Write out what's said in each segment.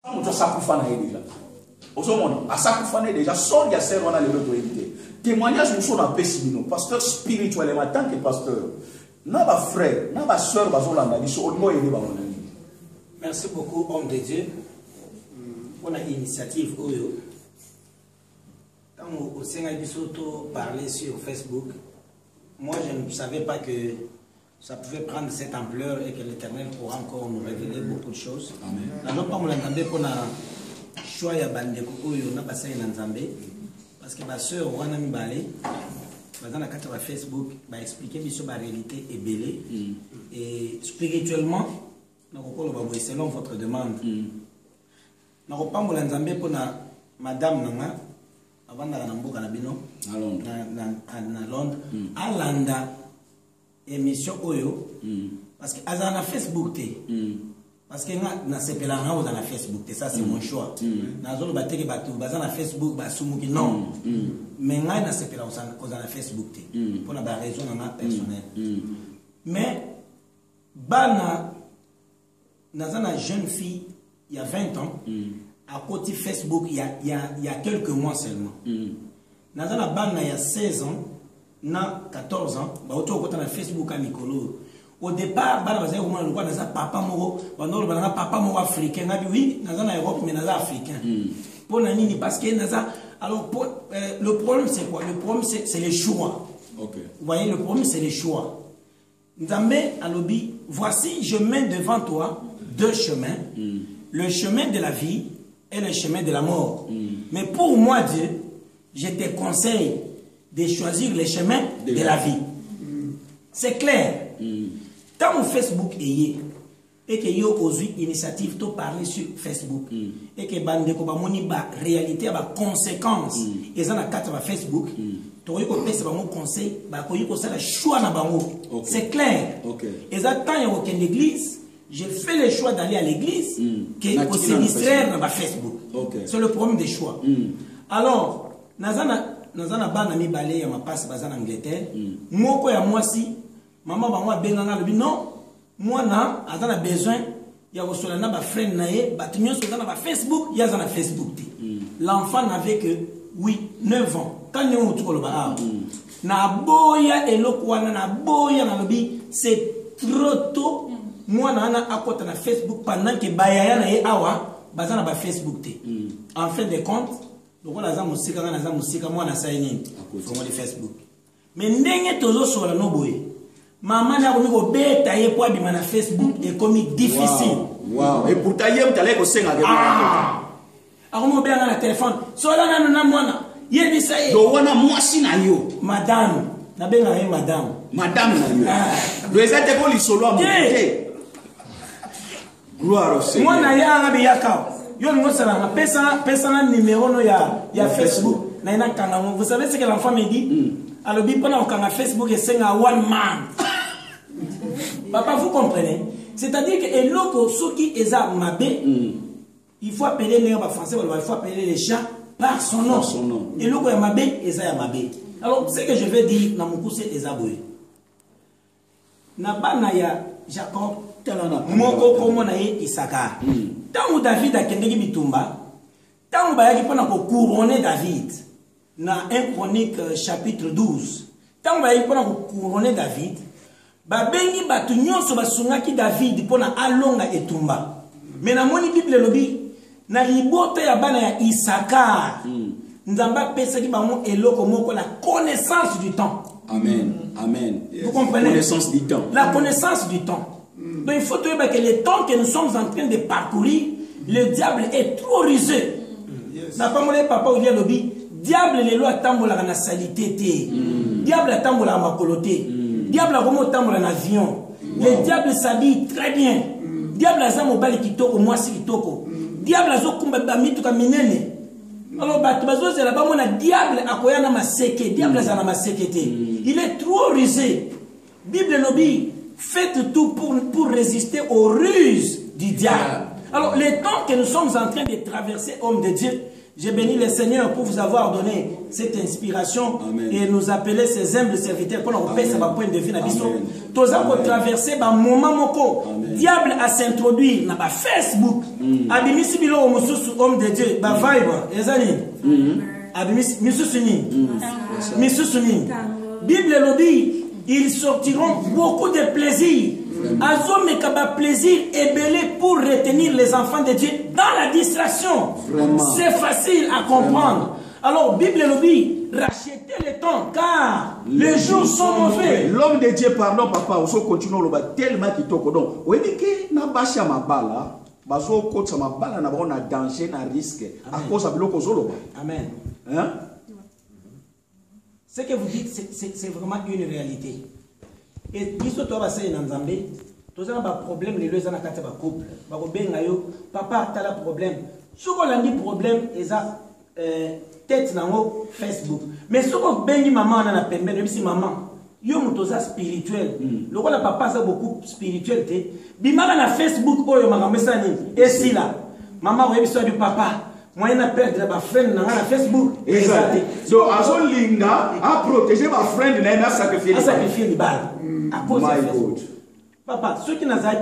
On s'accouffane déjà. Au monde, à s'accouffane déjà, sort il y a serre on a les autorités. Témoignage nous sont en pessimino, pasteur spirituel en tant que pasteur. N'a pas frère, n'a pas soeur, bazolanda, ils sont au moins aidés par mon ami. Merci beaucoup, homme de Dieu, pour l'initiative Oyo. Quand au Sénégal parlait sur Facebook, moi je ne savais pas que ça pouvait prendre cette ampleur et que l'Éternel pourra encore nous révéler beaucoup de choses. Amen. Alors, pas m'entendez pour la choix ya bandeko Oyo na passé na Nzambe parce que ma sœur wana mi balé dans la carte Facebook va expliquer sur la réalité est belée et spirituellement selon votre demande. Nous avons pas Nzambe pour la madame nanga avant d'aller na mboka na bino à Londres à Landa émission Oyo parce que azana Facebook té parce que na sepela na dans la Facebook ça c'est mon choix na zolo bateke batu bazana Facebook basumuki non mais nga na sepela na Facebook té pour la raison na personnelle mais bana nazana jeune fille il y a 20 ans à côté Facebook il y a quelques mois seulement nazana bana il y a 16 ans na 14 ans ba auto ko na Facebook à Mikolo au départ bana bazé comment le quoi na papa moko bandolo bana papa moko africain ngabi oui naza na Europe mais naza africain pour nani parce que naza alors le problème c'est quoi le problème c'est les choix. OK, vous voyez le problème c'est les choix. Nzambe alobi voici je mets devant toi deux chemins le chemin de la vie et le chemin de la mort mais pour moi Dieu je te conseille de choisir les chemins de la vie. C'est clair. Quand mon Facebook et que yo osui initiative to parler sur Facebook et que bande ko ba moni ba réalité ba conséquences et ça na carte ba Facebook to yo ko pesa ba mon conseil ba ko yo ko ça la choix na bango. C'est clair. Et ça quand yo ko l'église j'ai fait le choix d'aller à l'église que au séminaire na ba Facebook. C'est le problème des choix. Alors nazana bana mi balé ya mapasi bazana Angleterre moko ya mwasi maman ba mwa benganga lobi non moi na azana besoin ya kosola na ba friend na ye batunyo so na ba Facebook ya zana Facebook l'enfant n'avait que 9 ans quand nous tout ba na boya eloko wana na boya na lobi c'est trop tôt moi na akota na Facebook pendant que bayaya na ye awa bazana ba Facebook te en fin de compte donc on a za musika moi na saini comme le Facebook mais ndenge tozo sola no boye maman na ko beta ye po abima na Facebook et comme difficile wow et pour tailler vous allez ko senga ako mo be na téléphone sola na mwana ye bi saye do wana mwasi na yo madame na benga ye madame na yo do ezate ko li solo amote gloire au Seigneur mwana ya ngabi yakao yo ngo sala pesa na numéro no ya Facebook na ina kanga vous savez ce que l'enfant me dit alors bi pendant kanga Facebook et c'est un one man papa vous comprenez c'est-à-dire que eloko soki eza mabe il faut appeler les français il faut appeler les chats par son nom eloko ya mabe eza ya mabe alors ce que je vais dire na mukuse eza boye na bana ya Jacob moko komo na ye Isaka tango David akendeki bitumba tango bayaki pona ko couronner David na 1 Chronique chapitre 12 tango bayaki pona ko couronner David babengi batu nyonso basungaki David pona alonga etumba mais na moni Bible lobi na libota ya bana ya Isaka nzamba pesaki bango eloko moko la connaissance du temps. Amen. Amen. Vous comprenez? Connaissance du temps. La connaissance du temps. Donc il faut trouver que le temps que nous sommes en train de parcourir, le diable est trop rusé. N'a pas mon papa ou le lobby. Diable les lois tambola na salité. Diable tambola ma coloté. Diable a comment tambola na avion. Le diable s'habille très bien. Diable a za mobile kitoko moi si kitoko. Diable a zo kumba bamitu kaminene. Alors bazo c'est là-bas mon diable akoya na maseke. Diable za na maseke te. Il est trop rusé. Bible lobby. Faites tout pour résister aux ruses du diable. Alors, le temps que nous sommes en train de traverser, homme de Dieu, Je bénis le Seigneur pour vous avoir donné cette inspiration. Amen. Et nous appeler ces humbles serviteurs pour nous faire un point de vue. Tous avons traversé un moment moko. Diable a s'introduit dans Facebook. Abimisi bilo homme de Dieu. Ba Viber. Ezani. Abimisi misusuni. Misusuni. Bible le dit. Ils sortiront beaucoup de plaisir. Azome kaba plaisir et belé pour retenir les enfants de Dieu dans la distraction. C'est facile à comprendre. Alors, Bible le dit, rachetez le temps car les jours sont mauvais. L'homme de Dieu, pardon papa, on continue le bas tellement qu'il toko donc. Oui, mais que na bacha ma bala, bazo kotsa ma bala na ba na danger na risque à cause de l'oko zolo. Amen. Hein? Ce que vous dites, c'est vraiment une réalité. Et biso to ba sai na Nzambe, to za ba problème les lois na kati ba couple. Ba ko benga yo, papa ta la problème. Soko landi problème eza tête na ngo Facebook. Mais soko bengi maman na pembeni, même si maman yo muto za spirituel. Loko la papa ça beaucoup spirituel te. Bimaka na Facebook oyo makambo sani. Et si là, maman oyebi so du papa. Moi, je perdre ma friend dans Facebook. Exact. Donc, Azon Linga a protégé ma friend et a sacrifié les balles. À cause de Facebook. Papa, ceux qui n'ont pas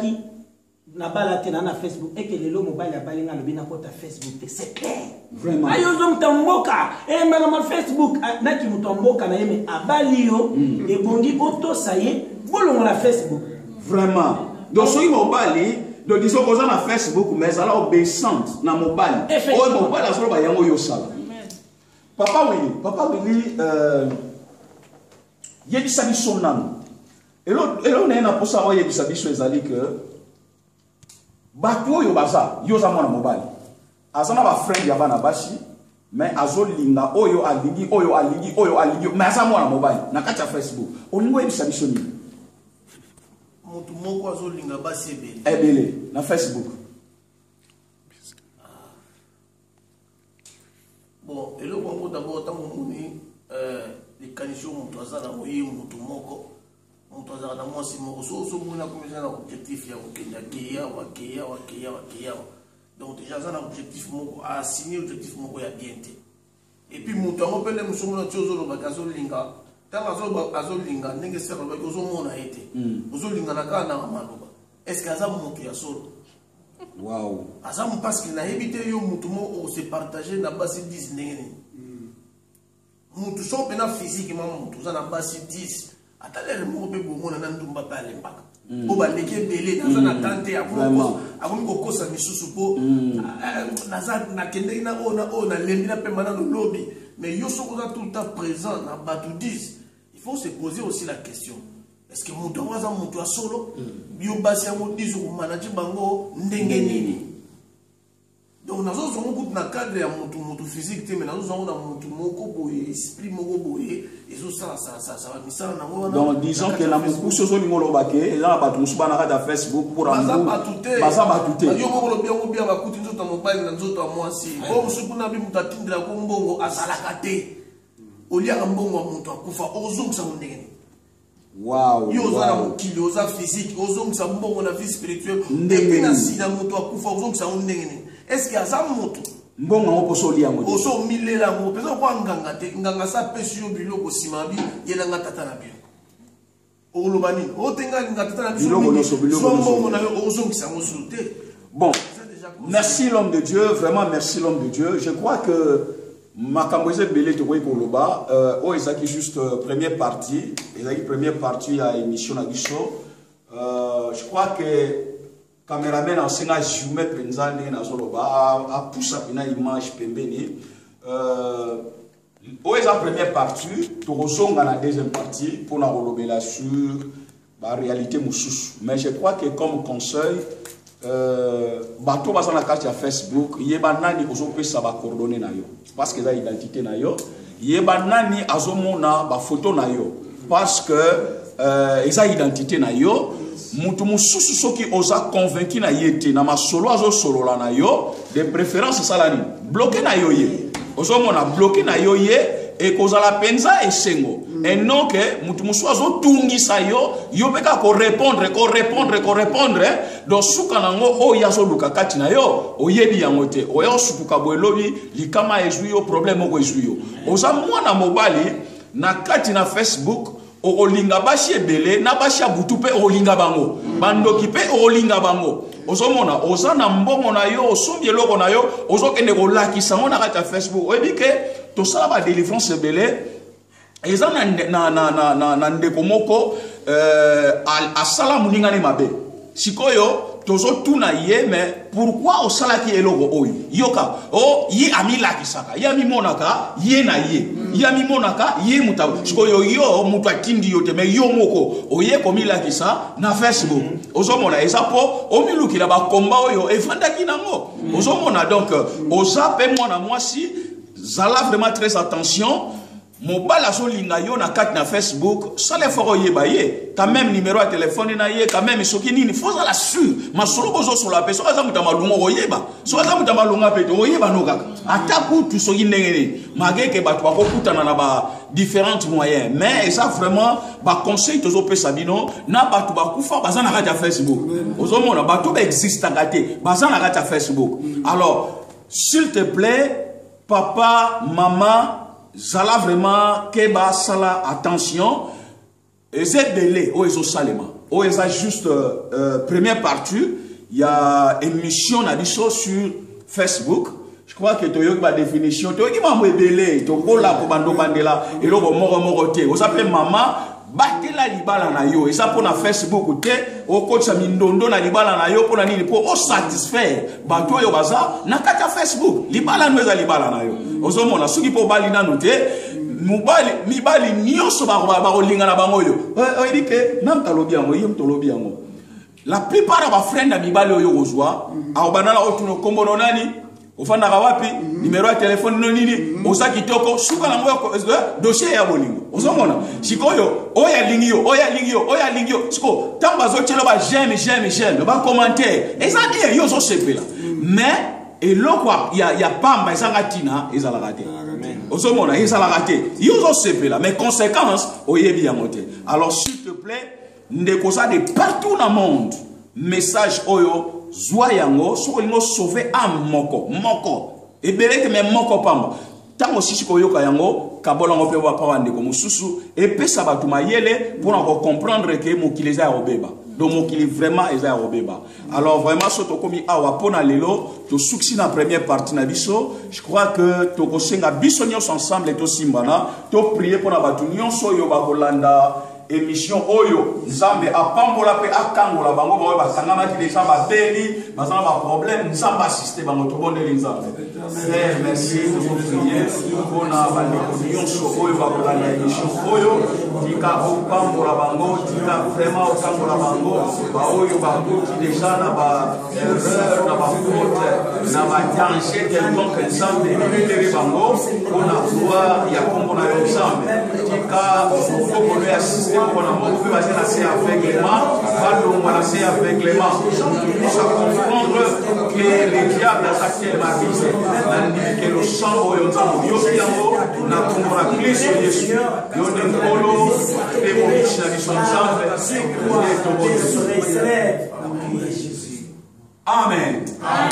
na balle na Facebook et que les lots mobile a balé dans le bina kota Facebook, c'est clair. Vraiment. Ayo zong tamboka et madame Facebook na ki mutomboka na yeme abalio et bondi auto ça y est, bolon la Facebook. Vraiment. Donc, ceux qui m'ont balé. Donc disons qu'on a Facebook, mais ça a obéissante dans mon bal. Oh, mon bal a solo bayango yosala. Papa Willy, il y a des samis sonam. Et là on est na pour ça il y a des samis ezali que bato yo baza yo za mona mobile. Azana ba friend ya bana bashi, mais azolinga oyo aligi mais za mona mobile na kati ya Facebook. Olingo ye samis sonam. Mutu moko azolinga basi ebele na Facebook. Bon, et le bon d'abord tant moni les conditions mutu azana moyi mutu moko mutu azana na mwasi moko so mona komeza na objectif ya okenya keya donc déjà azana objectif moko a signé objectif moko ya bien té et puis mutu ngopele musomona tozolo bakazolinga. Azolinga ndenge sero ba ozomona ete ozolinga na kana maloba est-ce que azamu mutu ya solo Wow, azamu parce que na éviter yo mutu mo se partager na basi 10 ndenge mutu so pena physiquement mutu za na basi 10 atalere mo be bomona na ndumba pale mpaka o ba leke belé na tante ya moko akoni kokosa misusu po na kende na ona lembi na pemba na lobby mais yo so ko tout le temps présent na batu 10. Il faut se poser aussi la question. Est-ce que mon doigt a mon doigt solo? Bio basi a mon 10 ou manager bango ndengenini. Donc nous avons beaucoup de cadre à mon physique, mais nous avons mon moko esprit moko boye et ça va misala na. Donc disons que la moukou sozo ngolo bake et là ba tout subana ka Facebook pour amou. Baza batute. Yo moko bien ba kuti nzoto mobile na nzoto mwasi. Bo musukuna bi mutatindira ko mbongo azalaka te. Olia mbongo wa muntu akufa ozongisa ndengeni. Wow. Yo za na mokili oza physique ozongisa mbongo na vie spirituelle ndengeni na sina muntu akufa ozongisa ndengeni. Est-ce qu'il y a ça moto mbongo ngo poso lia ngo oso milela ngo pesa kwa nganga te nganga sa pesi yo biloko simabi yela ngata na bio olobani otenga ngata na bio mbongo na yo ozongisa ngo sute. Bon, merci l'homme de Dieu, vraiment merci l'homme de Dieu. Je crois que ma camboise belé to ko loba o ezaki juste première partie, ezaki première partie à émission na biso. Je crois que caméraman en senga jume penza ndenge na zoloba a poussa pina image pembeni o eza première partie to kosonga na deuxième partie pour na kolobela sur la réalité mususu. Mais je crois que comme conseil bato baza na kati ya Facebook yeba nani ozopesa ba coordonnées na yo parce que za identité na yo yeba nani azomona ba photo na yo parce que eza identité na yo. Mutu mususu soki oza convaincu na yete na masolo azo solo la na yo de préférence salani bloqué na yo ye ozo mona bloqué na yo ye et kozala penza esengo et non que mutu musuazo tungisa yo beka ko répondre donc suka nango o yazo luka kati na yo oyebi yango te oyo sukuka boelobi likama ezwi yo problème ko ezwi yo oza mwana mobali na kati na Facebook olinga bashi ebele na bashi abutu pe olinga bango bandoki pe olinga bango ozomona oza na mbongo na yo osombi eloko na yo ozokende kolakisa ngo na kati ya Facebook oyebi ke tosala ba délivrance ebele eza na ndeko moko asala moninga ne mabe sikoyo tozotuna ye mais pourquoi osalaki eloko oyo yoka ye amilakisaka ye amimonaka ye na ye ye amimonaka ye muta sikoyo yo mutu atindi yo te mais yo moko oye komilakisa na Facebook ozomona eza po omilukila bakomba oyo efandaki nango ozomona donc oza pe mwana mwasi zala vraiment très attention mobala so linga yo na kati na Facebook ça les fort yeba ye quand même numéro de téléphone na ye quand même soki nini faut la sur masolo bozo sur la personne aza muta malungo oyeba so aza muta malunga peto oyeba no kaka ataku tu soki ndengene mageke batu bakokutana na ba différents moyens mais ça vraiment ba conseil tozo pesa bino na batu bakufa baza na kati ya Facebook ozomona batu ba existe ngate baza na kati ya Facebook alors s'il te plaît papa maman zala vraiment keba sala attention et c'est belé o ezo salema o eza juste première partie il y a émission na biso sur Facebook je crois que to yoki ba définition to yoki mambo ebele to kola ko bando bandela eloko moko te o s'appelle maman batela libala na yo eza po na Facebook te o kocha mindondo na libala na yo po na nini po o satisfaire bato yo baza na kata Facebook libala no eza libala na yo ozomona soki po bali nanu te mibali nyonso bakolinga na bango yo oyedi ke nam talobi yango ye mtolobi yango la plupart ya bafrende ya mibali oyo kozwa aobanana otuno kombono nani ofandaka wapi numéro ya telefone no nini oza kitoko suka nango dossier ya bolingo ozomona sikoyo oya lingi yo siko ntango bazotela ba j'aime ba commentaire eza bien yo ozosepela mais eloko ya pamba ezanga tina ezalaka te ozomona ezalaka te yo ozosepela mais conséquence oyebi yango te alors s'il te plaît ndekosa de partout dans le monde message oyo zwa yango soko lingo sauver am moko ebeleke me moko pamba tango sisi koyoka yango kabolongo pe wa pa ndeko mususu epesa batu mayele pour en comprendre que mokili eza ya obeba donc mokili vraiment eza ya obeba alors vraiment soto komi awa pona lelo to suksi na première partie na biso je crois que to kosenga biso nyonso ensemble et to simbana to prier pour na batu nyonso yo bakolanda émission oyo nzambe apambola pe akangola bango bawe basangama ki déjà babeli bazana ba problème nzambe assister bango to bondeli nzambe Père merci de vous prier pour na bandeko nyonso oyo bakolanda émission oyo tika opambola bango tika vraiment okangola bango ba oyo bakoti déjà na ba erreur na ba faute na ba danger quelconque nzambe libere bango ona gloire ya kombo na yo nzambe tika okolo ya système on a pu passer la séance aveuglément, pas passer aveuglément. Nous puissions comprendre que le diable a attaqué ma vie. Que le sang est en train de nous na kumura Kristo Yesu yone nkolo ebo bichina bisonzambe Amen. Amen.